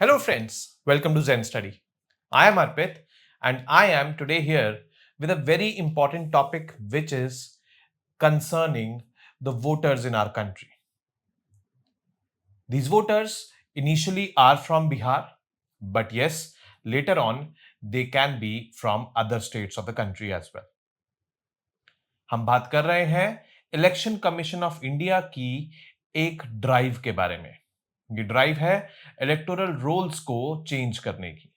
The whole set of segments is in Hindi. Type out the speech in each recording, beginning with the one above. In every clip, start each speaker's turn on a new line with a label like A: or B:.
A: Hello, friends. Welcome to Zen Study. I am Arpit, and I am today here with a very important topic, which is concerning the voters in our country. These voters initially are from Bihar, but yes, later on they can be from other states of the country as well. हम बात कर रहे हैं इलेक्शन कमीशन ऑफ इंडिया की एक ड्राइव के बारे में। ये ड्राइव है इलेक्टोरल रोल्स को चेंज करने की।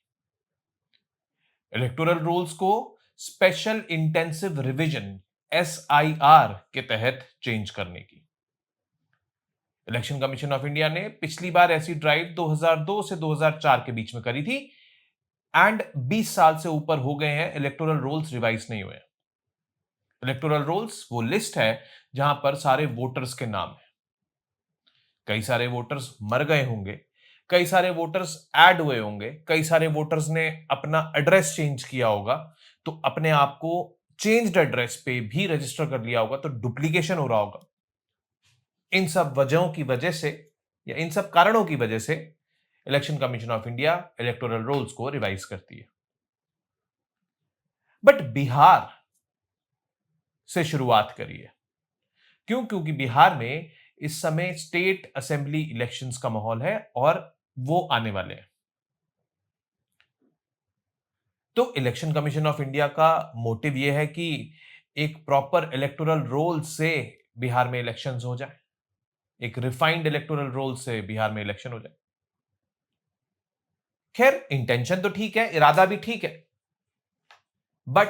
A: इलेक्टोरल रोल्स को स्पेशल इंटेंसिव रिवीजन एसआईआर के तहत चेंज करने की। इलेक्शन कमीशन ऑफ इंडिया ने पिछली बार ऐसी ड्राइव 2002 से 2004 के बीच में करी थी एंड 20 साल से ऊपर हो गए हैं इलेक्टोरल रोल्स रिवाइज नहीं हुए। इलेक्टोरल रोल्स वो लिस्ट है जहां पर सारे वोटर्स के नाम है। कई सारे वोटर्स मर गए होंगे, कई सारे वोटर्स ऐड हुए होंगे, कई सारे वोटर्स ने अपना एड्रेस चेंज किया होगा, तो अपने आप को चेंज्ड एड्रेस पे भी रजिस्टर कर लिया होगा, तो डुप्लीकेशन हो रहा होगा। इन सब वजहों की वजह से या इन सब कारणों की वजह से election commission of India electoral rolls को रिवाइज करती है। बट बिहार से शुरुआत करिए। क्यों? क्योंकि बिहार में इस समय स्टेट असेंबली इलेक्शंस का माहौल है और वो आने वाले हैं। तो इलेक्शन कमीशन ऑफ इंडिया का मोटिव यह है कि एक प्रॉपर इलेक्टोरल रोल से बिहार में इलेक्शंस हो जाए, एक रिफाइंड इलेक्टोरल रोल से बिहार में इलेक्शन हो जाए। खैर, इंटेंशन तो ठीक है, इरादा भी ठीक है, but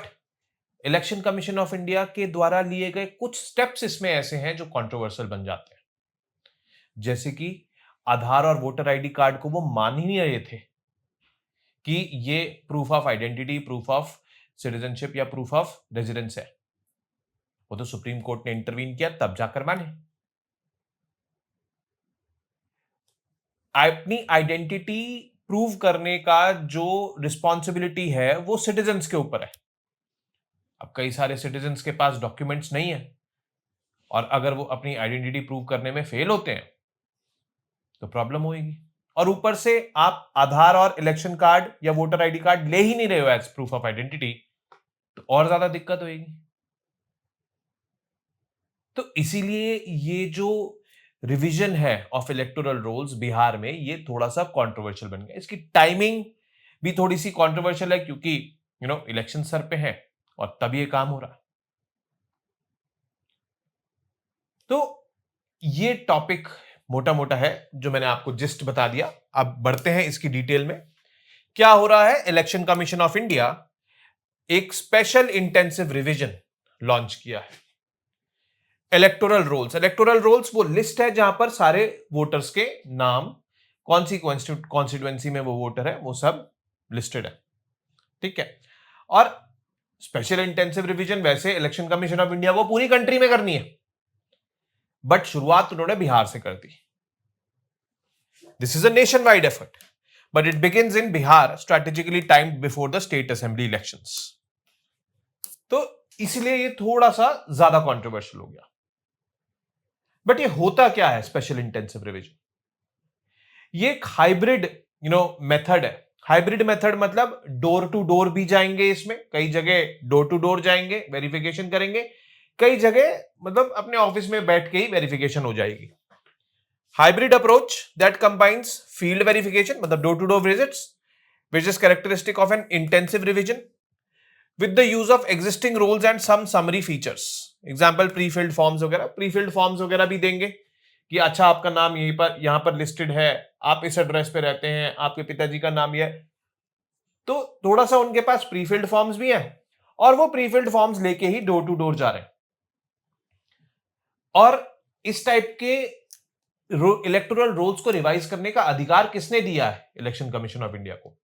A: election commission of India के द्वारा लिए गए कुछ स्टेप्स इसमें ऐसे हैं जो कंट्रोवर्शियल बन जाते हैं। जैसे कि आधार और वोटर आईडी कार्ड को वो मान ही नहीं रहे थे कि ये proof of identity, proof of citizenship या प्रूफ ऑफ रेजिडेंस है। वो तो सुप्रीम कोर्ट ने इंटरवीन किया, तब जाकर माने। अपनी आइडेंटिटी प्रूव करने का जो रिस्पॉन्सिबिलिटी है वो सिटीजन्स के ऊपर है। अब कई सारे सिटीजन्स के पास डॉक्यूमेंट्स नहीं है और अगर वो अपनी आइडेंटिटी प्रूव करने में फेल होते हैं तो प्रॉब्लम होगी। और ऊपर से आप आधार और इलेक्शन कार्ड या वोटर आईडी कार्ड ले ही नहीं रहे हो एज प्रूफ ऑफ आइडेंटिटी, तो और ज्यादा दिक्कत होगी। तो इसीलिए ये जो रिवीजन है ऑफ इलेक्टोरल रोल्स बिहार में, ये थोड़ा सा कंट्रोवर्शियल बन गया। इसकी टाइमिंग भी थोड़ी सी कंट्रोवर्शियल है क्योंकि इलेक्शन सर पे है और तब ये काम हो रहा है। तो ये टॉपिक मोटा मोटा है जो मैंने आपको जिस्ट बता दिया। अब बढ़ते हैं इसकी डिटेल में। क्या हो रहा है? इलेक्शन कमीशन ऑफ इंडिया एक स्पेशल इंटेंसिव रिवीजन लॉन्च किया है। इलेक्टोरल रोल्स वो लिस्ट है जहां पर सारे वोटर्स के नाम, कौन सी कॉन्स्टिट्यूएंसी में वो वोटर है, वो सब लिस्टेड है। ठीक है। और स्पेशल इंटेंसिव रिवीजन वैसे इलेक्शन कमीशन ऑफ इंडिया को पूरी कंट्री में करनी है, बट शुरुआत उन्होंने बिहार से कर दी। This is a nationwide effort, but it begins in Bihar, strategically timed before the state assembly elections. तो इसलिए ये थोड़ा सा ज्यादा कंट्रोवर्शियल हो गया। बट ये होता क्या है स्पेशल इंटेंसिव रिवीजन? ये एक हाइब्रिड मेथड है। हाइब्रिड मेथड मतलब डोर टू डोर भी जाएंगे, इसमें कई जगह डोर टू डोर जाएंगे, वेरिफिकेशन करेंगे, कई जगह मतलब अपने ऑफिस में बैठ के ही वेरिफिकेशन हो जाएगी। Hybrid approach that combines field verification मतलब door to door visits, which is characteristic of an intensive revision, with the use of existing rules and some summary features. Example pre-field forms वगैरह, प्री-फिल्ड फॉर्म्स वगैरह भी देंगे कि अच्छा आपका नाम यहां पर लिस्टेड है, आप इस एड्रेस पे रहते हैं, आपके पिताजी का नाम यह है। तो थोड़ा सा उनके पास प्री-फिल्ड फॉर्म्स भी हैं और वो प्री-फिल्ड फॉर्म्स लेके ही डोर टू डोर जा रहे हैं। और इस टाइप के इलेक्टोरल रोल्स को रिवाइज करने का अधिकार किसने दिया है इलेक्शन कमीशन ऑफ इंडिया को?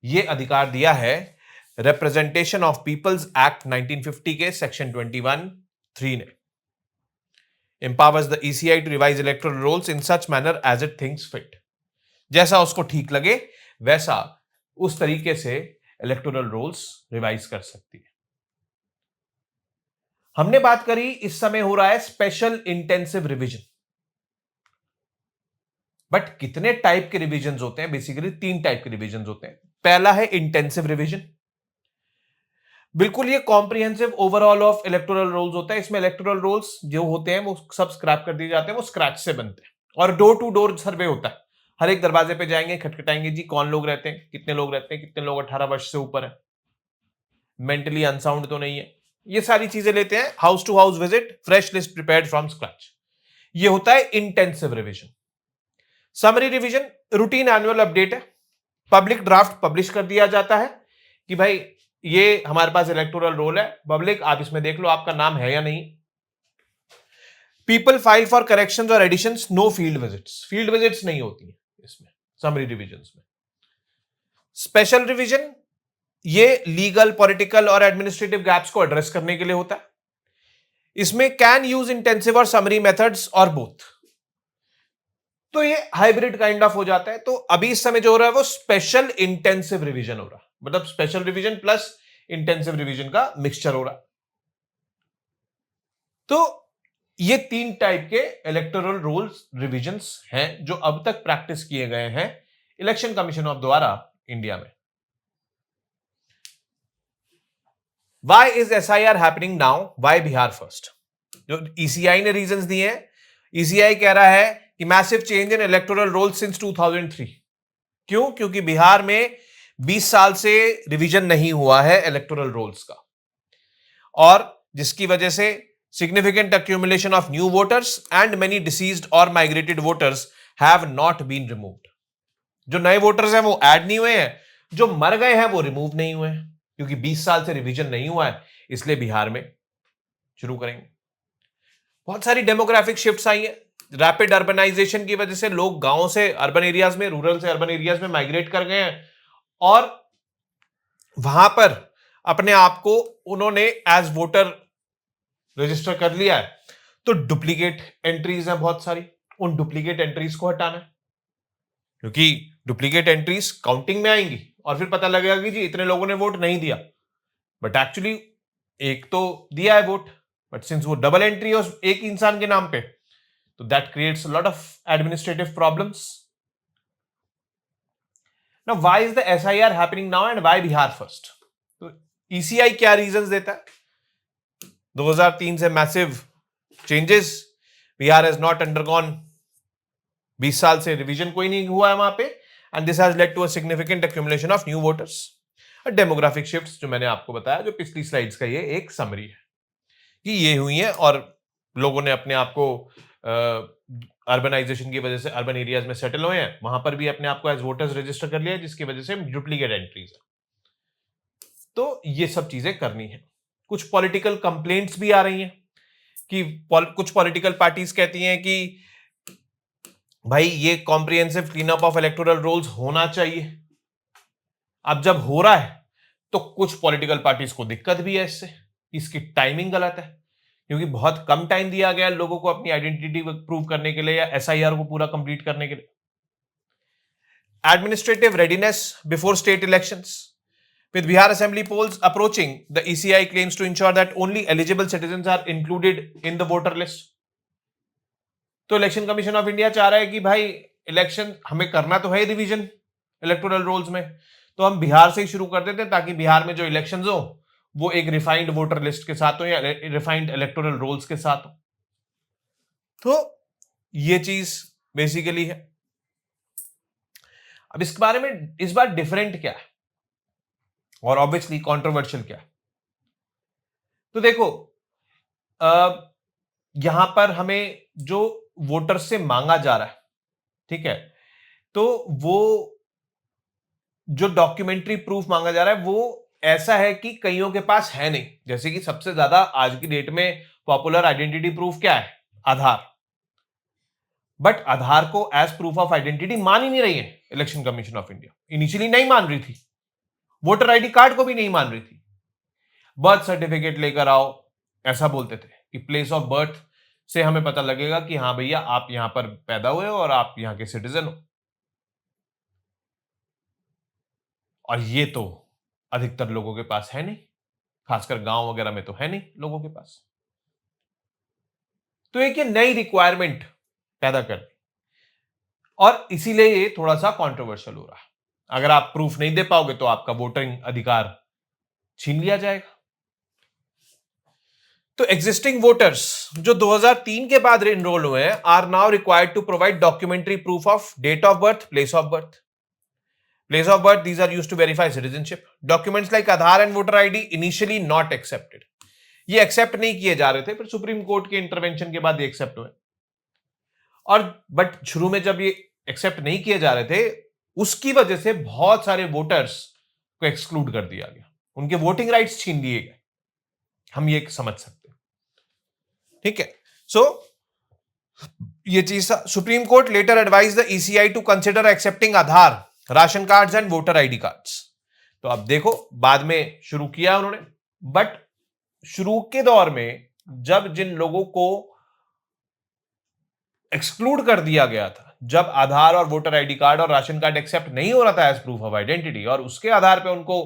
A: यह अधिकार दिया है रिप्रेजेंटेशन ऑफ पीपल्स एक्ट 1950 के सेक्शन 21(3) ने। empowers the ECI to revise electoral rolls in such manner as it thinks fit. जैसा उसको ठीक लगे वैसा उस तरीके से इलेक्टोरल रोल्स रिवाइज कर सकती है। हमने बात करी, इस समय हो रहा है स्पेशल इंटेंसिव रिवीजन। बट कितने टाइप के रिविजन होते हैं? बेसिकली 3 टाइप के रिविजन होते हैं। पहला है इंटेंसिव रिविजन। बिल्कुल ये comprehensive overall of electoral rolls होता है। इसमें इलेक्टोरल रोल्स जो होते हैं वो सब स्क्रैप कर दिए जाते हैं, वो स्क्रैच से बनते हैं। और डोर टू डोर सर्वे होता है। हर एक दरवाजे पे जाएंगे, खटखटाएंगे, जी कौन लोग रहते हैं, कितने लोग रहते हैं, कितने लोग 18 वर्ष से ऊपर है, मेंटली अनसाउंड तो नहीं है, ये सारी चीजें लेते हैं। House to house visit, fresh list prepared from scratch, ये होता है intensive revision. Summary revision routine annual update है। पब्लिक ड्राफ्ट पब्लिश कर दिया जाता है कि भाई ये हमारे पास इलेक्टोरल रोल है, पब्लिक आप इसमें देख लो आपका नाम है या नहीं। पीपल फाइल फॉर करेक्शंस और additions, no field visits, field visits नहीं होती है इसमें समरी रिविजन्स में। स्पेशल रिविजन ये लीगल, पॉलिटिकल और एडमिनिस्ट्रेटिव गैप्स को एड्रेस करने के लिए होता है। इसमें कैन यूज इंटेंसिव और समरी मेथड्स और बोथ, तो ये हाइब्रिड काइंड ऑफ हो जाता है। तो अभी इस समय जो हो रहा है वो स्पेशल इंटेंसिव रिवीजन हो रहा है, मतलब special revision plus intensive revision का मिक्सचर हो रहा है। तो ये 3 टाइप के इलेक्टोरल रोल्स रिविजन्स हैं जो अब तक प्रैक्टिस किए गए हैं इलेक्शन कमीशन ऑफ द्वारा इंडिया में। Why is SIR happening now, why Bihar first? जो ECI ने रीजंस दिए हैं, ECI कह रहा है कि massive change in electoral roll since 2003। क्यों? क्योंकि बिहार में 20 साल से रिवीजन नहीं हुआ है इलेक्टोरल रोल्स का, और जिसकी वजह से significant accumulation of new voters and many deceased और migrated voters have not been removed. जो नए वोटर्स हैं वो ऐड नहीं हुए हैं, जो मर गए हैं वो रिमूव नहीं हुए हैं, क्योंकि 20 साल से रिवीजन नहीं हुआ है, इसलिए बिहार में शुरू करेंगे। बहुत सारी डेमोग्राफिक शिफ्ट्स आई है। रैपिड अर्बनाइजेशन की वजह से लोग गांव से अर्बन एरियाज में, रूरल से अर्बन एरियाज में माइग्रेट कर गए हैं, और वहां पर अपने आप को उन्होंने एज वोटर रजिस्टर कर लिया है। तो डुप्लीकेट एंट्रीज हैं बहुत सारी, उन डुप्लीकेट एंट्रीज को हटाना है, क्योंकि डुप्लीकेट एंट्रीज काउंटिंग में आएंगी और फिर पता लगेगा कि जी इतने लोगों ने वोट नहीं दिया, बट एक्चुअली एक तो दिया है वोट, बट सिंस वो डबल एंट्री है एक इंसान के नाम पे, तो that creates a lot of administrative problems. Now why is the SIR happening now and why Bihar first? तो ECI क्या रीजंस देता है? 2003 से massive changes, Bihar has not undergone, 20 साल से रिवीजन कोई नहीं हुआ है वहां पे, and this has led to a significant accumulation of new voters. Demographic shifts जो मैंने आपको बताया, जो पिछली स्लाइड्स का ये एक समरी है कि ये हुई है, और लोगों ने अपने आप को अर्बनाइजेशन की वजह से अर्बन एरियाज में सेटल हुए हैं, वहां पर भी अपने आप को एज वोटर्स रजिस्टर कर लिया है, जिसकी वजह से डुप्लीकेट एंट्रीज है। तो ये सब चीजें करनी है। कुछ पॉलिटिकल कंप्लेंट्स भी आ रही हैं कि कुछ पॉलिटिकल पार्टीज कहती हैं कि भाई ये comprehensive clean up of electoral rolls होना चाहिए। अब जब हो रहा है तो कुछ पॉलिटिकल पार्टीज को दिक्कत भी है इससे, इसकी टाइमिंग गलत है, क्योंकि बहुत कम टाइम दिया गया लोगों को अपनी आइडेंटिटी प्रूव करने के लिए या SIR को पूरा कंप्लीट करने के लिए। Administrative readiness before state elections, with Bihar Assembly polls approaching, the ECI claims to ensure that only eligible citizens are included in the voter list. तो इलेक्शन कमीशन ऑफ इंडिया चाह रहा है कि भाई इलेक्शन हमें करना तो है रिवीजन इलेक्टोरल रोल्स में, तो हम बिहार से ही शुरू कर देते हैं, ताकि बिहार में जो इलेक्शंस हो वो एक रिफाइंड वोटर लिस्ट के साथ हो या रिफाइंड इलेक्टोरल रोल्स के साथ हो। तो ये चीज बेसिकली है। अब इसके बारे में इस बार डिफरेंट क्या है और ऑब्वियसली कंट्रोवर्शियल क्या है? तो देखो, यहां पर हमें जो वोटर से मांगा जा रहा है, ठीक है, तो वो जो डॉक्यूमेंट्री प्रूफ मांगा जा रहा है वो ऐसा है कि कईयों के पास है नहीं। जैसे कि सबसे ज्यादा आज की डेट में पॉपुलर आइडेंटिटी प्रूफ क्या है? आधार। बट आधार को एज प्रूफ ऑफ आइडेंटिटी मान ही नहीं रही है election commission of India. Initially नहीं मान रही थी, वोटर आईडी कार्ड को भी नहीं मान रही थी। बर्थ सर्टिफिकेट लेकर आओ ऐसा बोलते थे कि प्लेस ऑफ बर्थ से हमें पता लगेगा कि हाँ भैया आप यहां पर पैदा हुए हो और आप यहां के सिटीजन हो। और ये तो अधिकतर लोगों के पास है नहीं, खासकर गांव वगैरह में तो है नहीं लोगों के पास। तो एक ये नई रिक्वायरमेंट पैदा कर दी। और इसीलिए ये थोड़ा सा कंट्रोवर्शियल हो रहा है। अगर आप प्रूफ नहीं दे पाओगे तो आपका वोटिंग अधिकार छीन लिया जाएगा। तो एग्जिस्टिंग वोटर्स जो 2003 के बाद एनरोल हुए हैं are now required to provide documentary proof of date of birth, place of birth. Place of birth, these are used to verify citizenship. Documents like Aadhaar and voter ID initially not accepted. ये एक्सेप्ट नहीं किए जा रहे थे, फिर सुप्रीम कोर्ट के इंटरवेंशन के बाद ये एक्सेप्ट हुए। और बट शुरू में जब ये एक्सेप्ट नहीं किए जा रहे थे, उसकी वजह से बहुत सारे वोटर्स को एक्सक्लूड कर दिया गया, उनके वोटिंग राइट्स छीन लिए गए। हम ये समझ सकते हैं, ठीक है। सो ये चीज supreme court later advise the ECI to consider accepting Aadhaar, ration cards and voter ID cards. तो अब देखो, बाद में शुरू किया उन्होंने, बट शुरू के दौर में जब जिन लोगों को एक्सक्लूड कर दिया गया था, जब आधार और वोटर आईडी कार्ड और राशन कार्ड एक्सेप्ट नहीं हो रहा था एज प्रूफ ऑफ आइडेंटिटी, और उसके आधार पे उनको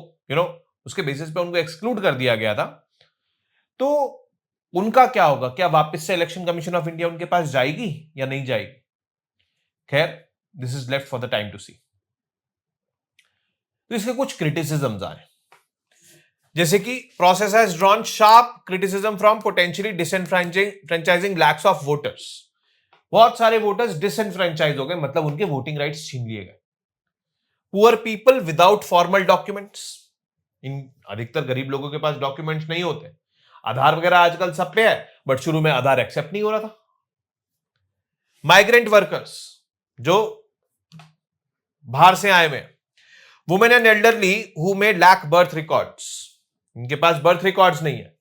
A: उसके बेसिस पे उनको एक्सक्लूड कर दिया गया था, तो उनका क्या होगा? क्या वापस से इलेक्शन कमीशन ऑफ इंडिया उनके पास जाएगी या नहीं जाएगी? खैर, this is left for the time to see. तो इसके कुछ क्रिटिसिज्म्स आए, जैसे कि process has drawn sharp criticism from potentially disenfranchising lakhs of voters. बहुत सारे वोटर्स डिसएनफ्रेंचाइज हो गए, मतलब उनके वोटिंग राइट्स छीन लिए गए। Poor people without formal documents, इन अधिकतर गरीब लोगों के पास डॉक्यूमेंट्स नहीं होते। आधार वगैरह आजकल सब पे है, बट शुरू में आधार एक्सेप्ट नहीं हो रहा था। माइग्रेंट वर्कर्स जो बाहर से आए हुए, women and elderly who may lack birth records, इनके पास बर्थ रिकॉर्ड्स नहीं है।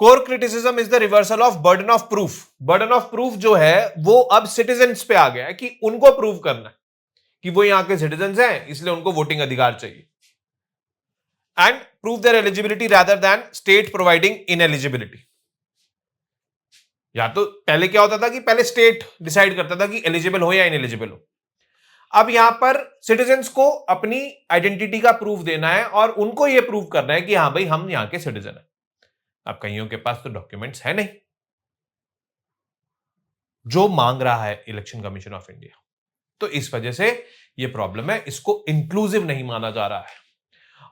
A: Core criticism is the reversal of burden of proof. Burden of proof जो है वो अब सिटीजन्स पे आ गया है कि उनको प्रूव करना है कि वो यहां के सिटीजन्स हैं, इसलिए उनको वोटिंग अधिकार चाहिए। And prove their eligibility rather than state providing ineligibility. या तो पहले क्या होता था कि पहले स्टेट डिसाइड करता था कि एलिजिबल हो या इनएलिजिबल हो। अब यहां पर सिटीजन्स को अपनी आइडेंटिटी का प्रूफ देना है और उनको यह प्रूव करना है कि हां भाई हम यहां के सिटीजन हैं। अब कईयों के पास तो डॉक्यूमेंट्स है नहीं, जो मांग रहा है इलेक्शन कमीशन ऑफ इंडिया। तो इस वजह से यह प्रॉब्लम है, इसको इंक्लूसिव नहीं माना जा रहा है।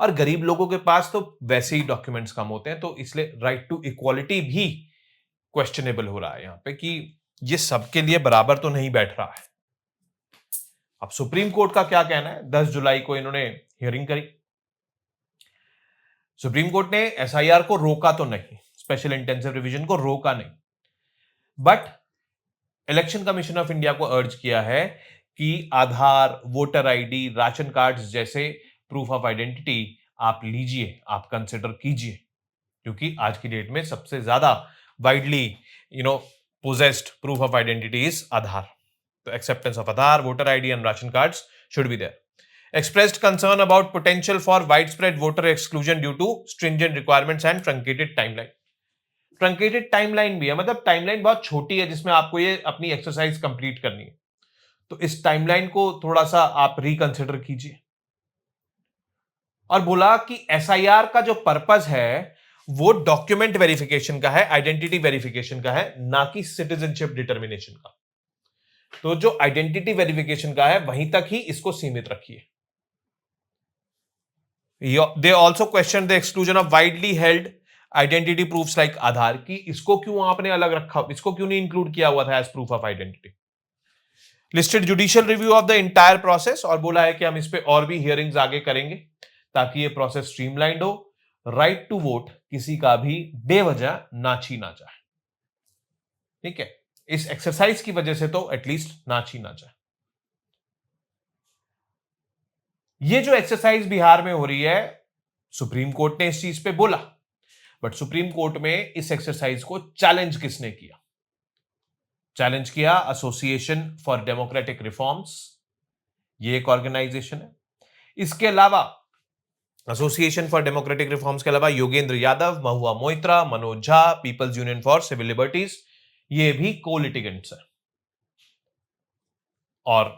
A: और गरीब लोगों के पास तो वैसे ही डॉक्यूमेंट्स कम होते हैं, तो इसलिए राइट टू इक्वालिटी भी क्वेश्चनेबल हो रहा है यहां पे कि ये सबके लिए बराबर तो नहीं बैठ रहा है। अब सुप्रीम कोर्ट का क्या कहना है? 10 जुलाई को इन्होंने हियरिंग करी। सुप्रीम कोर्ट ने एसआईआर को रोका तो नहीं, स्पेशल इंटेंसिव रिवीजन को रोका नहीं, but election commission of India को अर्ज किया है कि आधार, वोटर आईडी, राशन कार्ड्स जैसे प्रूफ ऑफ आइडेंटिटी आप लीजिए, आप कंसिडर कीजिए, क्योंकि आज की डेट में सबसे ज्यादा widely possessed proof of identity is Aadhaar. तो acceptance of Aadhaar, voter ID and ration cards should be there. Expressed concern about potential for widespread voter exclusion due to stringent requirements and truncated timeline. Truncated timeline भी है, मतलब टाइमलाइन बहुत छोटी है जिसमें आपको ये अपनी एक्सरसाइज कंप्लीट करनी है। तो इस टाइमलाइन को थोड़ा सा आप रिकंसिडर कीजिए। और बोला कि एसआईआर का जो पर्पस है वो डॉक्यूमेंट वेरिफिकेशन का है, आइडेंटिटी वेरिफिकेशन का है, ना कि सिटीजनशिप डिटर्मिनेशन का। तो जो आइडेंटिटी वेरिफिकेशन का है वहीं तक ही इसको सीमित रखिए। They also question the exclusion of widely held identity proofs like Aadhaar, की इसको क्यों आपने अलग रखा, इसको क्यों नहीं इंक्लूड किया हुआ था as proof of identity. Listed judicial review of the entire process, और बोला है कि हम इस पे और भी हियरिंग्स आगे करेंगे ताकि ये प्रोसेस स्ट्रीमलाइंड हो, राइट टू वोट किसी का भी बेवजह ना छीना जाए। ठीक है, इस एक्सरसाइज की वजह से तो एटलीस्ट ना छीना जाए। ये जो एक्सरसाइज बिहार में हो रही है, सुप्रीम कोर्ट ने इस चीज पे बोला, बट सुप्रीम कोर्ट में इस एक्सरसाइज को चैलेंज किसने किया? चैलेंज किया एसोसिएशन फॉर डेमोक्रेटिक रिफॉर्म्स, ये एक ऑर्गेनाइजेशन है। इसके अलावा एसोसिएशन फॉर डेमोक्रेटिक रिफॉर्म्स के अलावा Yogendra Yadav, Mahua Moitra, Manoj Jha, People's Union for Civil Liberties, ये भी को-लिटिगेंट्स है। और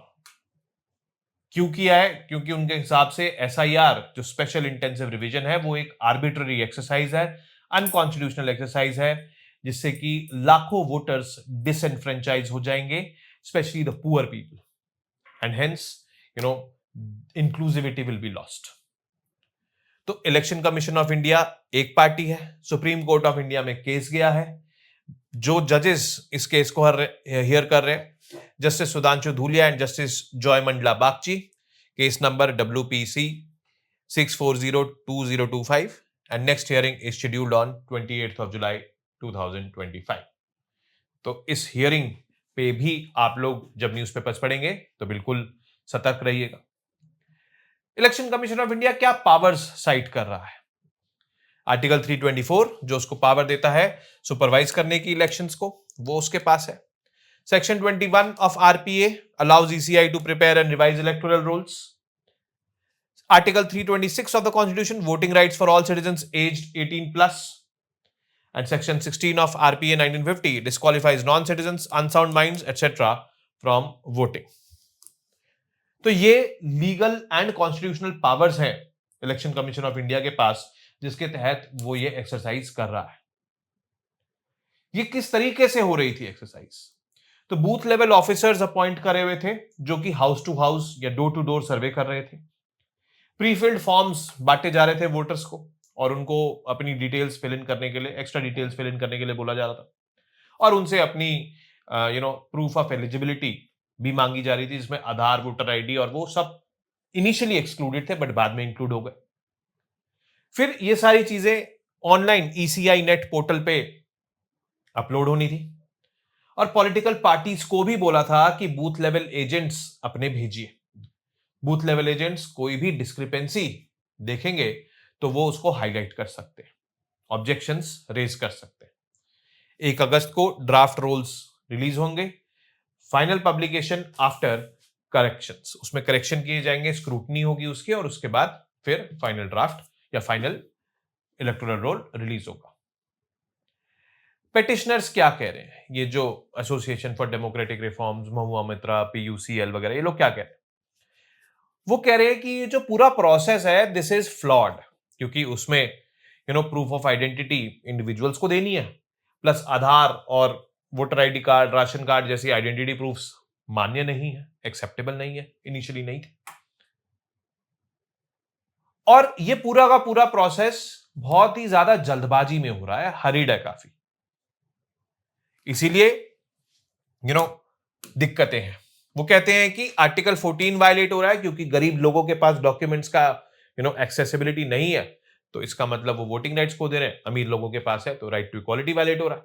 A: क्यों किया है? क्योंकि उनके हिसाब से एसआईआर जो स्पेशल इंटेंसिव रिवीजन है वो एक आर्बिट्ररी एक्सरसाइज है, अनकॉन्स्टिट्यूशनल एक्सरसाइज है, जिससे कि लाखों वोटर्स डिसएनफ्रेंचाइज हो जाएंगे, especially the poor people, and hence inclusivity will be lost. तो इलेक्शन कमीशन ऑफ इंडिया एक पार्टी है, सुप्रीम कोर्ट ऑफ इंडिया में केस गया है, जो जजेस इस केस को हियर कर रहे हैं, justice Sudhanshu Dhulia and justice Joymalya Bagchi, case number WPC 6402025, and next hearing is scheduled on 28th of July 2025. तो इस हियरिंग पे भी आप लोग जब न्यूज़पेपर्स पढ़ेंगे तो बिल्कुल सतर्क रहिएगा। इलेक्शन कमीशन ऑफ इंडिया क्या पावर्स साइट कर रहा है? आर्टिकल 324 जो उसको पावर देता है सुपरवाइज करने की इलेक्शंस को, वो उसके पास है। Section 21 of RPA allows ECI to prepare and revise electoral rolls. Article 326 of the Constitution, voting rights for all citizens aged 18 plus. And Section 16 of RPA 1950 disqualifies non-citizens, unsound minds, etc. from voting. तो ये लीगल एंड कॉन्स्टिट्यूशनल पावर्स हैं इलेक्शन कमीशन ऑफ इंडिया के पास, जिसके तहत वो ये एक्सरसाइज कर रहा है। ये किस तरीके से हो रही थी एक्सरसाइज? तो बूथ लेवल ऑफिसर्स अपॉइंट करे हुए थे जो कि हाउस टू हाउस या डोर टू डोर सर्वे कर रहे थे। प्रीफिल्ड फॉर्म्स बांटे जा रहे थे वोटर्स को और उनको अपनी डिटेल्स फिल इन करने के लिए, एक्स्ट्रा डिटेल्स फिल इन करने के लिए बोला जा रहा था, और उनसे अपनी प्रूफ ऑफ एलिजिबिलिटी भी मांगी जा रही थी, जिसमें आधार, वोटर आईडी और वो सब इनिशियली एक्सक्लूडेड थे बट बाद में इंक्लूड हो गए। फिर ये सारी चीजें ऑनलाइन ECI नेट पोर्टल पे अपलोड होनी थी, और पॉलिटिकल पार्टीज को भी बोला था कि बूथ लेवल एजेंट्स अपने भेजिए। बूथ लेवल एजेंट्स कोई भी डिस्क्रिपेंसी देखेंगे तो वो उसको हाईलाइट कर सकते हैं, ऑब्जेक्शंस रेज कर सकते हैं। 1 अगस्त को ड्राफ्ट रोल्स रिलीज होंगे, फाइनल पब्लिकेशन आफ्टर करेक्शंस, उसमें करेक्शन किए जाएंगे, स्क्रूटनी होगी उसकी, और उसके बाद फिर फाइनल ड्राफ्ट या फाइनल इलेक्टोरल रोल रिलीज होगा। पेटिशनर्स क्या कह रहे हैं? ये जो association for democratic reforms, Mahua Mitra, PUCL वगैरह, ये लोग क्या कह रहे हैं? वो कह रहे हैं कि ये जो पूरा प्रोसेस है दिस इज फ्लॉड, क्योंकि उसमें प्रूफ ऑफ आइडेंटिटी इंडिविजुअल्स को देनी है, प्लस आधार और voter ID card, ration card जैसी आइडेंटिटी प्रूफ्स मान्य नहीं है, एक्सेप्टेबल नहीं है, इनिशियली नहीं थी। और ये पूरा का पूरा प्रोसेस बहुत ही ज्यादा जल्दबाजी में हो रहा है, हरीड है काफी, इसीलिए दिक्कतें हैं। वो कहते हैं कि आर्टिकल 14 वायलेट हो रहा है, क्योंकि गरीब लोगों के पास डॉक्यूमेंट्स का एक्सेसिबिलिटी नहीं है, तो इसका मतलब वो वोटिंग राइट्स को दे रहे हैं। अमीर लोगों के पास है तो राइट टू इक्वालिटी वायलेट हो रहा है।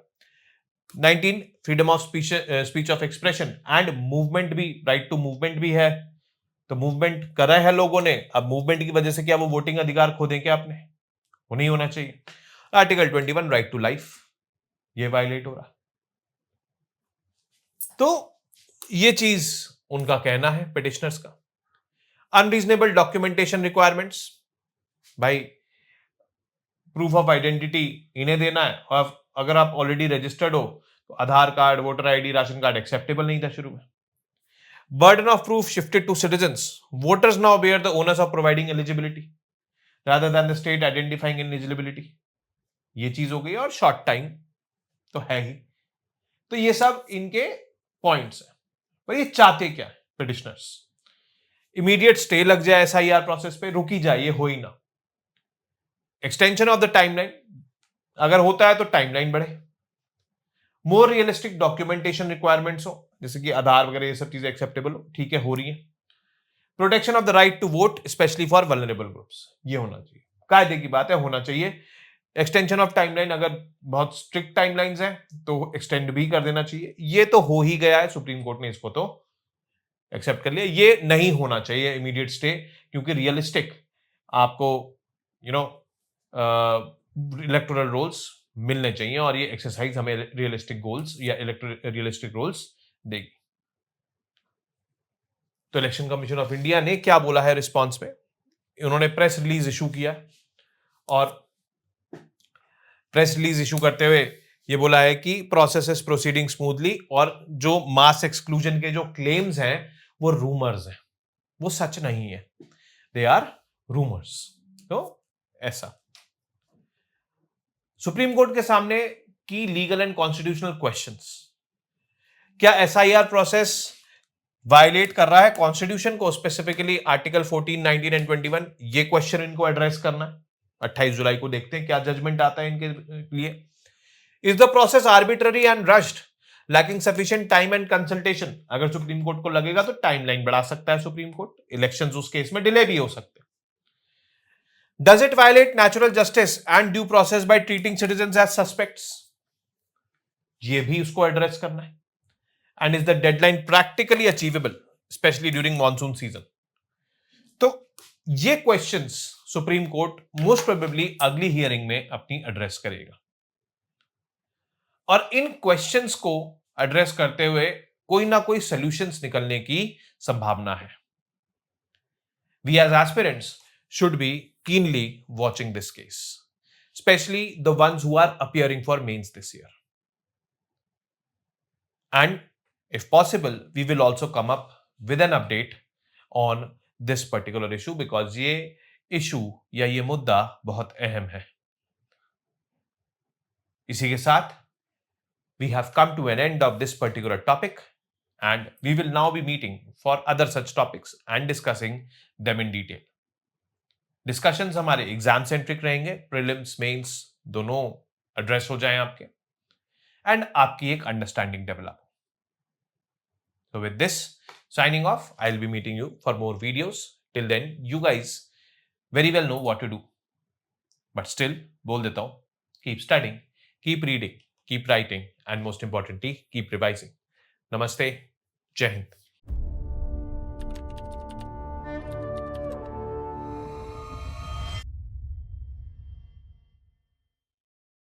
A: 19 freedom of speech of expression and movement भी, राइट टू मूवमेंट भी है, तो मूवमेंट कर रहे हैं लोगों ने, अब मूवमेंट की वजह से क्या वो वोटिंग अधिकार खो दें क्या अपने? वो नहीं होना चाहिए। आर्टिकल 21 राइट टू लाइफ, ये वायलेट हो रहा। तो ये चीज उनका कहना है पिटिशनर्स का। अनरीजनेबल डॉक्यूमेंटेशन रिक्वायरमेंट्स, भाई प्रूफ ऑफ आइडेंटिटी इन्हें देना है, और अगर आप ऑलरेडी रजिस्टर्ड हो तो Aadhaar card, voter ID, ration card acceptable नहीं था शुरू में। Burden of proof shifted to citizens, voters now bear the onus of providing eligibility rather than the state identifying ineligibility, ये चीज हो गई, और शॉर्ट टाइम तो है ही। तो ये सब इनके पॉइंट्स हैं। पर ये चाहते क्या है पिटिशनर्स? इमीडिएट स्टे लग जाए SIR प्रोसेस पे, रुकी जाए, ये हो ही ना। एक्सटेंशन ऑफ द टाइमलाइन, अगर होता है तो टाइमलाइन बढ़े। मोर रियलिस्टिक डॉक्यूमेंटेशन रिक्वायरमेंट्स हो, जैसे कि आधार वगैरह, ये सब चीजें एक्सेप्टेबल हो, ठीक है, हो रही है। Protection of the right to vote specially for vulnerable groups, ये होना चाहिए, कायदे की बात है, होना चाहिए। एक्सटेंशन ऑफ टाइमलाइन, अगर बहुत स्ट्रिक्ट टाइमलाइंस हैं तो एक्सटेंड भी कर देना चाहिए। ये तो हो ही गया है, सुप्रीम कोर्ट ने इसको तो एक्सेप्ट कर लिया। ये नहीं होना चाहिए इमीडिएट स्टे, क्योंकि रियलिस्टिक आपको इलेक्टोरल रोल्स मिलने चाहिए, और ये एक्सरसाइज हमें रियलिस्टिक गोल्स या रियलिस्टिक रोल्स देगी। तो इलेक्शन कमीशन ऑफ इंडिया ने क्या बोला है रिस्पॉन्स में? उन्होंने प्रेस रिलीज इशू किया, और प्रेस रिलीज इशू करते हुए ये बोला है कि प्रोसेस इज प्रोसीडिंग स्मूथली, और जो मास एक्सक्लूजन के जो क्लेम्स हैं वो रूमर्स हैं, वो सच नहीं है, दे आर रूमर्स। तो ऐसा सुप्रीम कोर्ट के सामने की लीगल एंड कॉन्स्टिट्यूशनल क्वेश्चंस, क्या एसआईआर प्रोसेस वायलेट कर रहा है कॉन्स्टिट्यूशन को, स्पेसिफिकली आर्टिकल 14, 19 एंड 21? ये क्वेश्चन इनको एड्रेस करना है। 28 जुलाई को देखते हैं क्या जजमेंट आता है इनके लिए। Is the process arbitrary and rushed, lacking sufficient time and consultation? अगर सुप्रीम कोर्ट को लगेगा तो टाइमलाइन बढ़ा सकता है सुप्रीम कोर्ट, इलेक्शंस उस केस में डिले भी हो सकते हैं। Does it violate natural justice and due process by treating citizens as suspects? ये भी उसको एड्रेस करना है। And is the deadline practically achievable specially during monsoon season? तो ये questions supreme court most probably अगली हियरिंग में अपनी एड्रेस करेगा, और इन क्वेश्चंस को एड्रेस करते हुए कोई ना कोई सॉल्यूशंस निकलने की संभावना है। We as aspirants should be keenly watching this case, especially the ones who are appearing for mains this year. And if possible, we will also come up with an update on this particular issue because ये issue या ये मुद्दा बहुत अहम है। इसी के साथ we have come to an end of this particular topic and we will now be meeting for other such topics and discussing them in detail. Discussions हमारे एग्जाम सेंट्रिक रहेंगे, प्रीलिम्स मेंस दोनों एड्रेस हो जाएं आपके, एंड आपकी एक understanding develop. So with this, signing off, I'll be meeting you for more videos. Till then, you guys very well know what to do. But still, बोल देता हूं, keep studying, keep reading, keep writing, and most importantly, keep revising. Namaste, Jai Hind.